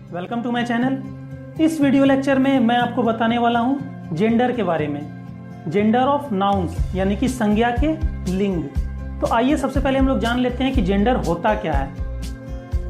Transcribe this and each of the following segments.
Welcome to my channel. इस video lecture में मैं आपको बताने वाला हूँ जेंडर के बारे में, जेंडर ऑफ नाउन्स यानी कि संज्ञा के लिंग। तो आइए सबसे पहले हम लोग जान लेते हैं कि जेंडर होता क्या है।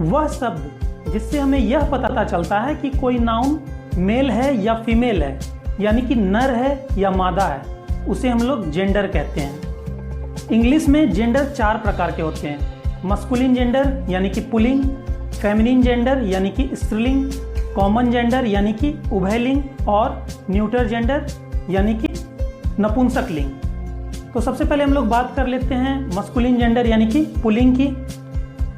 वह शब्द जिससे हमें यह पता चलता है कि कोई नाउन मेल है या फीमेल है, यानी कि नर है या मादा है, उसे हम लोग जेंडर कहते हैं। इंग्लिश में जेंडर 4 प्रकार के होते हैं। मस्कुलिन जेंडर यानी कि पुल्लिंग, फेमिनिन जेंडर यानी कि स्त्रीलिंग, कॉमन जेंडर यानी कि उभयलिंग और न्यूटर जेंडर यानी कि नपुंसक लिंग। तो सबसे पहले हम लोग बात कर लेते हैं मस्कुलिन जेंडर यानी कि पुल्लिंग की।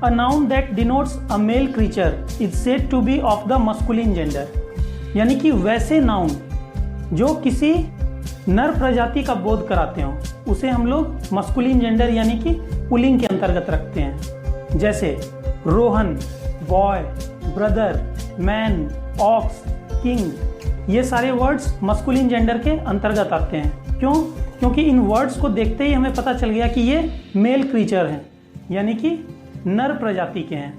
A noun that denotes a male creature is said to be of the masculine gender, यानी कि वैसे नाउन जो किसी नर प्रजाति का बोध कराते हो उसे हम लोग मस्कुलिन जेंडर यानी कि पुल्लिंग के अंतर्गत रखते हैं। जैसे Rohan, boy, brother, man, ox, king, ये सारे वर्ड्स मस्कुलिन जेंडर के अंतर्गत आते हैं। क्यों? क्योंकि इन वर्ड्स को देखते ही हमें पता चल गया कि ये मेल क्रीचर हैं, यानी कि नर प्रजाति के हैं।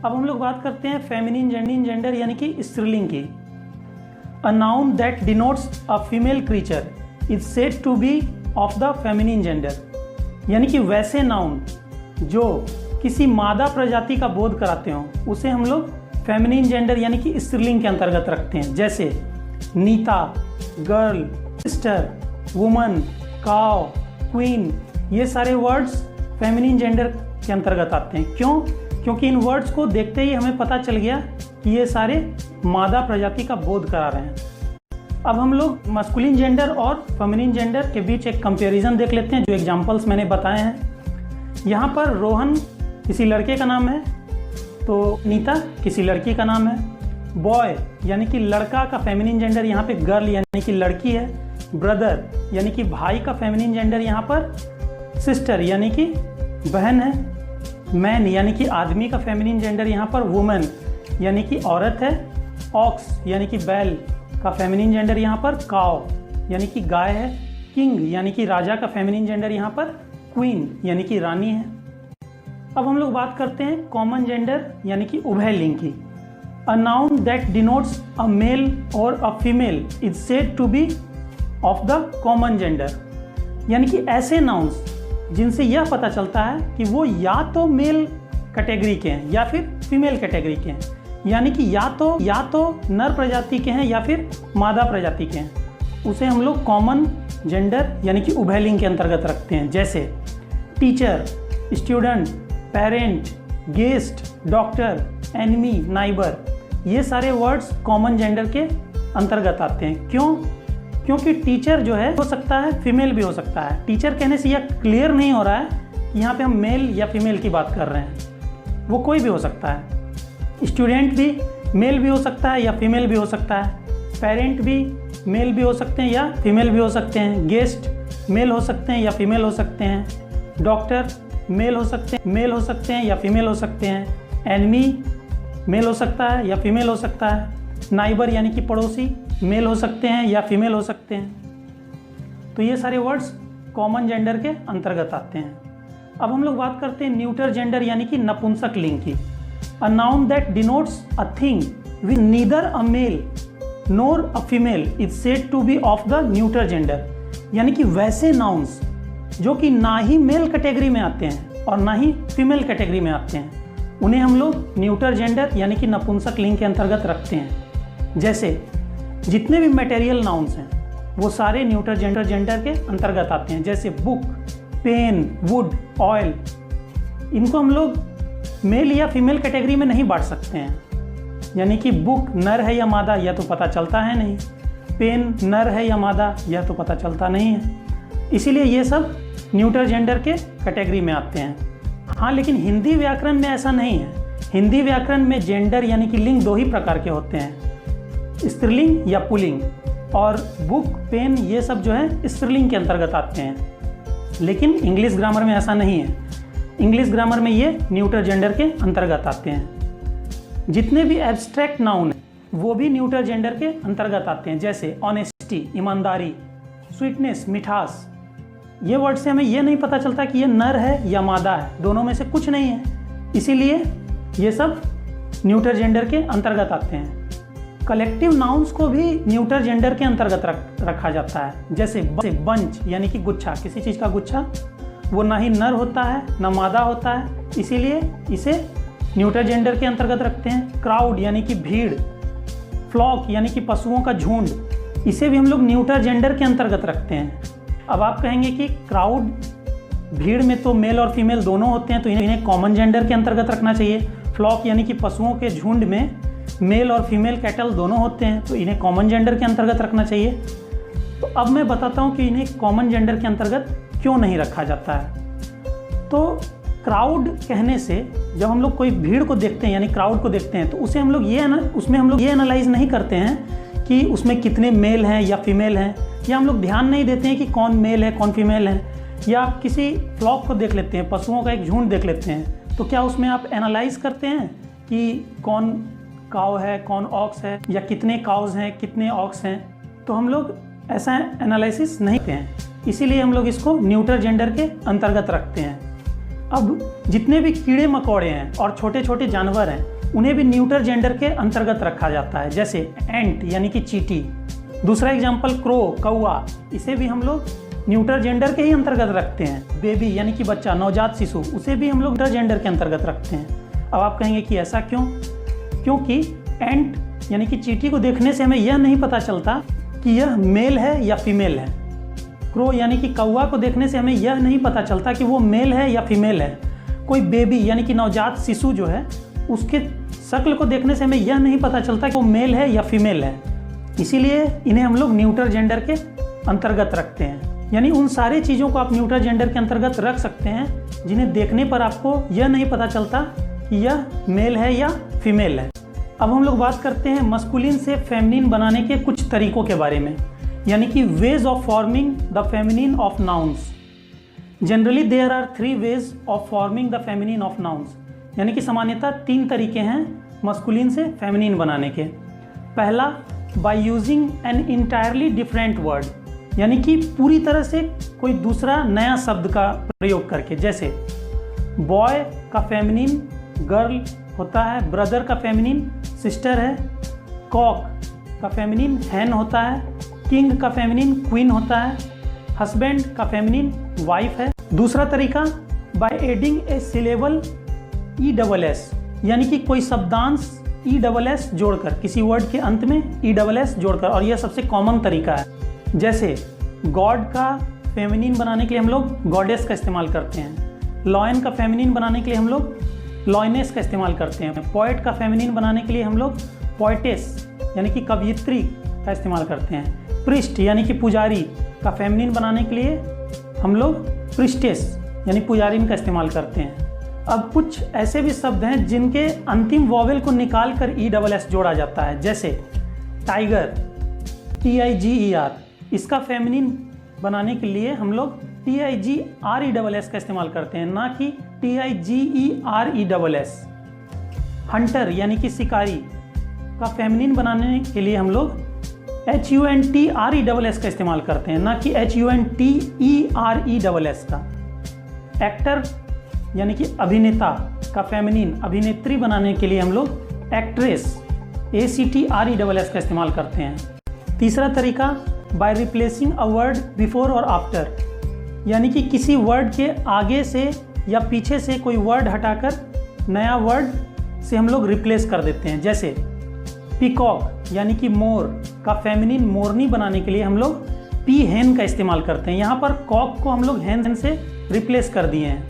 अब हम लोग बात करते हैं फेमिनिन जेंडर यानी कि स्त्रीलिंग की। A noun that denotes a female creature is said to be of the feminine gender, यानी कि वैसे नाउन जो किसी मादा प्रजाति का बोध कराते हो उसे हम लोग फेमिनिन जेंडर यानी कि स्त्रीलिंग के अंतर्गत रखते हैं। जैसे नीता, गर्ल, सिस्टर, वुमन, काव, क्वीन, ये सारे वर्ड्स फेमिनिन जेंडर के अंतर्गत आते हैं। क्यों? क्योंकि इन वर्ड्स को देखते ही हमें पता चल गया कि ये सारे मादा प्रजाति का बोध करा रहे हैं। अब हम लोग मस्कुलिन जेंडर और फेमिनिन जेंडर के बीच एक कंपैरिजन देख लेते हैं, जो एग्जांपल्स मैंने बताए हैं। यहाँ पर रोहन किसी लड़के का नाम है, तो नीता किसी लड़की का नाम है। बॉय यानी कि लड़का का फेमिनिन जेंडर यहाँ पे गर्ल यानी कि लड़की है। ब्रदर यानी कि भाई का फेमिनिन जेंडर यहाँ पर सिस्टर यानी कि बहन है। मैन यानी कि आदमी का फेमिनिन जेंडर यहाँ पर वुमेन यानी कि औरत है। ऑक्स यानी कि बैल का फेमिनिन जेंडर यहाँ पर काव यानी कि गाय है। किंग यानी कि राजा का फेमिनिन जेंडर यहाँ पर क्वीन यानी कि रानी है। अब हम लोग बात करते हैं कॉमन जेंडर यानी कि उभयलिंग की। A noun that denotes a male और a female is said to be of the common gender, यानी कि ऐसे नाउन्स जिनसे यह पता चलता है कि वो या तो मेल कैटेगरी के हैं या फिर फीमेल कैटेगरी के हैं, यानी कि या तो नर प्रजाति के हैं या फिर मादा प्रजाति के हैं, उसे हम लोग कॉमन जेंडर यानी कि उभयलिंग के अंतर्गत रखते हैं। जैसे teacher, student, parent, guest, doctor, enemy, neighbour, ये सारे वर्ड्स कॉमन जेंडर के अंतर्गत आते हैं। क्यों? क्योंकि टीचर जो है हो सकता है फीमेल भी हो सकता है। टीचर कहने से यह क्लियर नहीं हो रहा है कि यहाँ पे हम मेल या फीमेल की बात कर रहे हैं, वो कोई भी हो सकता है। स्टूडेंट भी मेल भी हो सकता है या फीमेल भी हो सकता है। पेरेंट भी मेल भी हो सकते हैं या फीमेल भी हो सकते हैं। गेस्ट मेल हो सकते हैं या फीमेल हो सकते हैं। डॉक्टर मेल हो सकते हैं या फीमेल हो सकते हैं। एनिमी मेल हो सकता है या फीमेल हो सकता है। नाइबर यानी कि पड़ोसी मेल हो सकते हैं या फीमेल हो सकते हैं। तो ये सारे वर्ड्स कॉमन जेंडर के अंतर्गत आते हैं। अब हम लोग बात करते हैं न्यूटर जेंडर यानी कि नपुंसक लिंग की। A noun that denotes a thing with neither a male nor a female is said to be of the neuter gender, यानी कि वैसे नाउन्स जो कि ना ही मेल कैटेगरी में आते हैं और ना ही फीमेल कैटेगरी में आते हैं, उन्हें हम लोग न्यूटर जेंडर यानी कि नपुंसक लिंग के अंतर्गत रखते हैं। जैसे जितने भी मटेरियल नाउन्स हैं वो सारे न्यूटर जेंडर के अंतर्गत आते हैं। जैसे बुक, पेन, वुड, ऑयल, इनको हम लोग मेल या फीमेल कैटेगरी में नहीं बांट सकते हैं, यानी कि बुक नर है या मादा यह तो पता चलता है नहीं, पेन नर है या मादा यह तो पता चलता नहीं है, इसीलिए ये सब न्यूटर जेंडर के कैटेगरी में आते हैं। हाँ, लेकिन हिंदी व्याकरण में ऐसा नहीं है। हिंदी व्याकरण में जेंडर यानी कि लिंग 2 ही प्रकार के होते हैं, स्त्रीलिंग या पुल्लिंग, और बुक, पेन ये सब जो है स्त्रीलिंग के अंतर्गत आते हैं। लेकिन इंग्लिश ग्रामर में ऐसा नहीं है। इंग्लिश ग्रामर में ये न्यूटर जेंडर के अंतर्गत आते हैं। जितने भी एब्स्ट्रैक्ट नाउन हैं वो भी न्यूटर जेंडर के अंतर्गत आते हैं। जैसे ऑनेस्टी, ईमानदारी, स्वीटनेस, मिठास, ये वर्ड से हमें ये नहीं पता चलता कि ये नर है या मादा है, दोनों में से कुछ नहीं है, इसीलिए ये सब न्यूटर जेंडर के अंतर्गत आते हैं। कलेक्टिव नाउन्स को भी न्यूटर जेंडर के अंतर्गत रखा जाता है। जैसे बंच यानी कि गुच्छा, किसी चीज़ का गुच्छा, वो ना ही नर होता है ना मादा होता है, इसीलिए इसे न्यूटर जेंडर के अंतर्गत रखते हैं। क्राउड यानी कि भीड़, फ्लॉक यानी कि पशुओं का झुंड, इसे भी हम लोग न्यूटर जेंडर के अंतर्गत रखते हैं। अब आप कहेंगे कि क्राउड, भीड़ में तो मेल और फीमेल दोनों होते हैं, तो इन्हें कॉमन जेंडर के अंतर्गत रखना चाहिए। फ्लॉक यानी कि पशुओं के झुंड में मेल और फीमेल कैटल दोनों होते हैं, तो इन्हें कॉमन जेंडर के अंतर्गत रखना चाहिए। तो अब मैं बताता हूँ कि इन्हें कॉमन जेंडर के अंतर्गत क्यों नहीं रखा जाता है। तो क्राउड कहने से जब हम लोग कोई भीड़ को देखते हैं यानी क्राउड को देखते हैं, तो उसमें हम लोग ये एनालाइज नहीं करते हैं कि उसमें कितने मेल हैं या फीमेल हैं, या हम लोग ध्यान नहीं देते हैं कि कौन मेल है कौन फीमेल है। या किसी फ्लॉक को देख लेते हैं, पशुओं का एक झुंड देख लेते हैं, तो क्या उसमें आप एनालाइज करते हैं कि कौन काव है कौन ऑक्स है, या कितने काउज हैं कितने ऑक्स हैं? तो हम लोग ऐसा एनालिसिस नहीं करते हैं, इसीलिए हम लोग इसको न्यूटर जेंडर के अंतर्गत रखते हैं। अब जितने भी कीड़े मकोड़े हैं और छोटे छोटे जानवर हैं, उन्हें भी न्यूटर जेंडर के अंतर्गत रखा जाता है। जैसे एंट यानी कि चींटी। दूसरा एग्जाम्पल क्रो, कौआ, इसे भी हम लोग न्यूटर जेंडर के ही अंतर्गत रखते हैं। बेबी यानी कि बच्चा, नवजात शिशु, उसे भी हम लोग न्यूटर जेंडर के अंतर्गत रखते हैं। अब आप कहेंगे कि ऐसा क्यों? क्योंकि एंट यानी कि चींटी को देखने से हमें यह नहीं पता चलता कि यह मेल है या फीमेल है। क्रो यानी कि कौवा को देखने से हमें यह नहीं पता चलता कि वो मेल है या फीमेल है। कोई बेबी यानी कि नवजात शिशु जो है, उसके शक्ल को देखने से हमें यह नहीं पता चलता कि वो मेल है या फीमेल है। इसीलिए इन्हें हम लोग न्यूटर जेंडर के अंतर्गत रखते हैं। यानी उन सारी चीज़ों को आप न्यूटर जेंडर के अंतर्गत रख सकते हैं जिन्हें देखने पर आपको यह नहीं पता चलता कि यह मेल है या फीमेल है। अब हम लोग बात करते हैं मस्कुलिन से फेमिनिन बनाने के कुछ तरीकों के बारे में, यानी कि ways of forming the feminine of nouns. Generally there are 3 ways of forming the feminine of nouns, यानी कि सामान्यतः 3 तरीके हैं मस्कुलिन से फेमिनिन बनाने के। पहला, by using an entirely different word, यानी कि पूरी तरह से कोई दूसरा नया शब्द का प्रयोग करके। जैसे बॉय का फेमिनिन गर्ल होता है, ब्रदर का फेमिनिन सिस्टर है, कॉक का फेमिनिन हैन होता है, किंग का फेमिनिन क्वीन होता है, हस्बैंड का फेमिनिन वाइफ है। दूसरा तरीका, by adding A syllable ESS, यानी कि कोई शब्दांश ESS जोड़कर, किसी वर्ड के अंत में ESS जोड़कर, और यह सबसे कॉमन तरीका है। जैसे गॉड का फेमिनिन बनाने के लिए हम लोग गॉडेस का इस्तेमाल करते हैं। लॉयन का फेमिनिन बनाने के लिए हम लोग लॉयनेस का इस्तेमाल करते हैं। पोएट का फेमिनिन बनाने के लिए हम लोग पोएटेस यानी कि कवयित्री का इस्तेमाल करते हैं। प्रिस्ट यानी कि पुजारी का फेमिनिन बनाने के लिए हम लोग प्रिस्टेस यानी पुजारिन का इस्तेमाल करते हैं। अब कुछ ऐसे भी शब्द हैं जिनके अंतिम वॉवेल को निकाल कर ESS जोड़ा जाता है। जैसे टाइगर, TIGER, इसका फेमिनिन बनाने के लिए हम लोग TIGRESS का इस्तेमाल करते हैं, ना कि TIGERESS। हंटर यानी कि शिकारी का फेमिनिन बनाने के लिए हम लोग HUNTRESS का इस्तेमाल करते हैं, ना कि HUNTERESS का। एक्टर यानी कि अभिनेता का फेमिनिन अभिनेत्री बनाने के लिए हम लोग एक्ट्रेस ACTRESS का इस्तेमाल करते हैं। तीसरा तरीका, by replacing a word before और आफ्टर, यानी कि किसी वर्ड के आगे से या पीछे से कोई वर्ड हटाकर नया वर्ड से हम लोग रिप्लेस कर देते हैं। जैसे पीकॉक यानी कि मोर का फेमिनिन मोरनी बनाने के लिए हम लोग पी हेन का इस्तेमाल करते हैं। यहाँ पर कॉक को हम लोग हेन से रिप्लेस कर दिए हैं।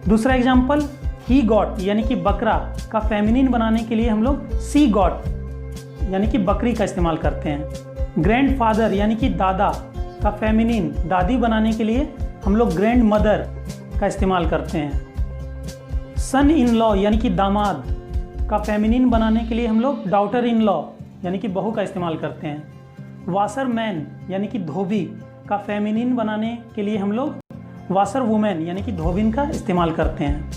दूसरा एग्जाम्पल, ही गॉट यानी कि बकरा का फेमिनिन बनाने के लिए हम लोग सी गॉट यानी कि बकरी का इस्तेमाल करते हैं। ग्रैंड फादर यानी कि दादा का फेमिनिन दादी बनाने के लिए हम लोग ग्रैंड मदर का इस्तेमाल करते हैं। सन इन लॉ यानी कि दामाद का फेमिनिन बनाने के लिए हम लोग डॉटर इन लॉ यानी कि बहू का इस्तेमाल करते हैं। वाशरमैन यानी कि धोबी का फेमिनिन बनाने के लिए हम लोग वाशर वुमेन यानी कि धोबिन का इस्तेमाल करते हैं।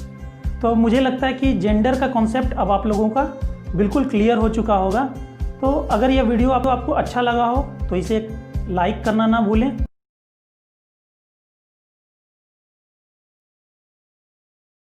तो मुझे लगता है कि जेंडर का कॉन्सेप्ट अब आप लोगों का बिल्कुल क्लियर हो चुका होगा। तो अगर यह वीडियो आपको अच्छा लगा हो तो इसे लाइक करना ना भूलें।